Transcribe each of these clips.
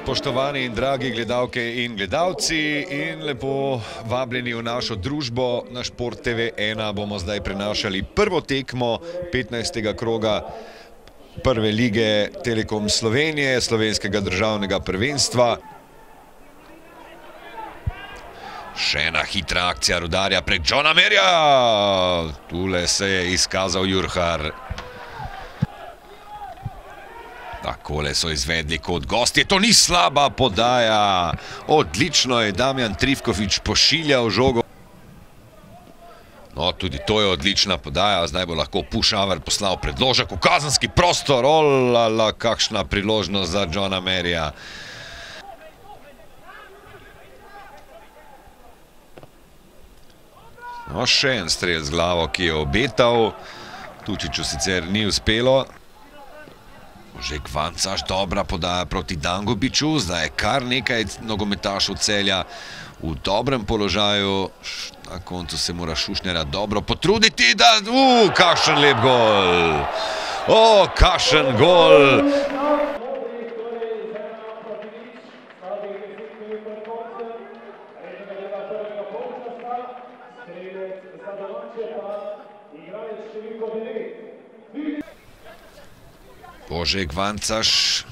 Spoštovani in dragi gledalke in gledalci, in lepo vabljeni v našo družbo na Šport TV 1. Bomo zdaj prenašali prvo tekmo 15. kroga prve lige Telekom Slovenije, slovenskega državnega prvenstva. Še ena hitra akcija Rudarja prek Johna Merja. Tule se je izkazal Jurhar. Takole so izvedli kot gostje, to ni slaba podaja. Odlično je Damjan Trifkovič pošiljal žogo. No, tudi to je odlična podaja, zdaj bo lahko Pušaver poslal predložek v kazenski prostor. Olala, kakšna priložnost za Johna Merja. No, še en strel z glavo, ki je obetal. Tučiču sicer ni uspelo. Božek Vancaš, dobra podaja proti Dangubiču, zdaj je kar nekaj nogometašov Celja v dobrem položaju. Na koncu se mora Šušnjara dobro potruditi, da... kakšen lep gol! Kakšen gol! Božek Vancaš,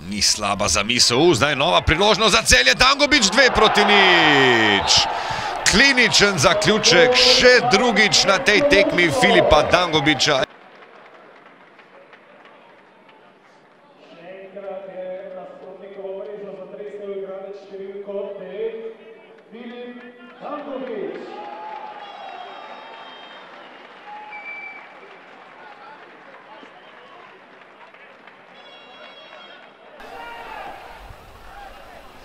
ni slaba zamisel, zdaj nova priložnost za Celje, Dangubič 2-0. Kliničen zaključek, še drugič na tej tekmi Filipa Dangubiča.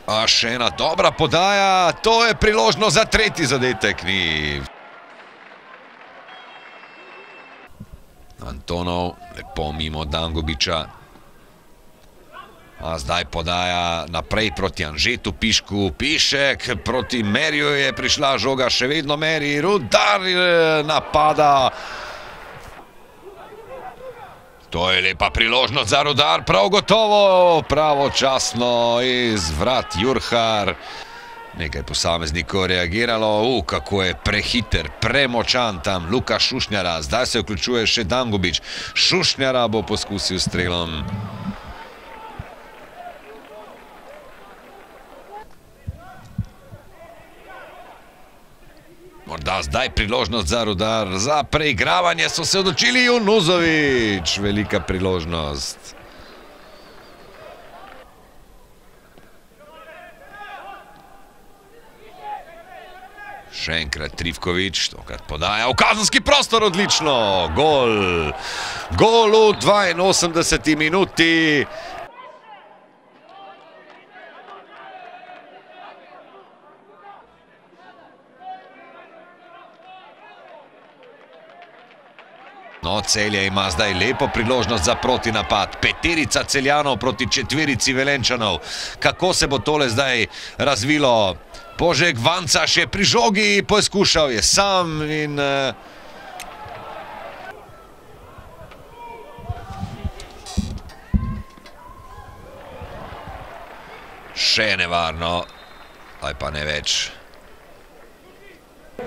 A še ena dobra podaja, to je priložnost za tretji zadetek. Antonov lepo mimo Dangubiča. A zdaj podaja naprej proti Anžetu Pišku. Pišek proti Merju je prišla žoga, še vedno Meri. Rudar napada. To je lepa priložnost za Rudar, prav gotovo, pravočasno iz vrat Jurhar. Nekaj posameznikov reagiralo, kako je prehiter, premočan tam Luka Šušnjara. Zdaj se vključuje še Dangubič. Šušnjara bo poskusil strelom. Morda zdaj priložnost za Rudar, za preigravanje so se odločili. Junuzovič, velika priložnost. Še enkrat Trifkovič, tokrat podaja v kazenski prostor, odlično. Gol. Gol v 82. minuti. No, Celje ima zdaj lepo priložnost za protinapad. Peterica Celjanov proti četverici Velenčanov. Kako se bo tole zdaj razvilo? Božek Vancaš je pri žogi, poskušal je sam in... Še nevarno, aj pa ne več.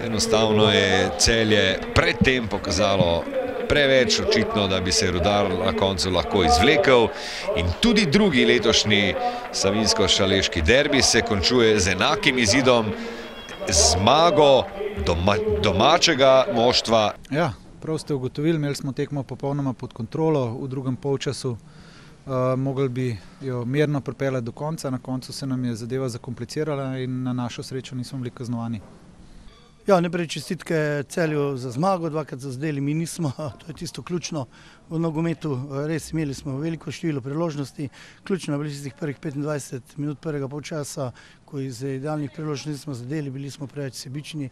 Enostavno je Celje predtem pokazalo preveč očitno, da bi se Rudar na koncu lahko izvlekel, in tudi drugi letošnji savinjsko-šaleški derbi se končuje z enakim izidom, zmago domačega moštva. Ja, prav ste ugotovili, imeli smo tekmo popolnoma pod kontrolo v drugem polčasu. Mogli bi jo mirno pripeljati do konca, na koncu se nam je zadeva zakomplicirala in na našo srečo nismo bili kaznovani. Ja, najprej čestitke Celju za zmago, dvakrat zazdeli mi nismo, to je tisto ključno v nogometu. Res imeli smo veliko število priložnosti, ključno bili tistih prvih 25 minut prvega polčasa, ko iz idealnih priložnosti nismo zadeli, bili smo preveč sebični.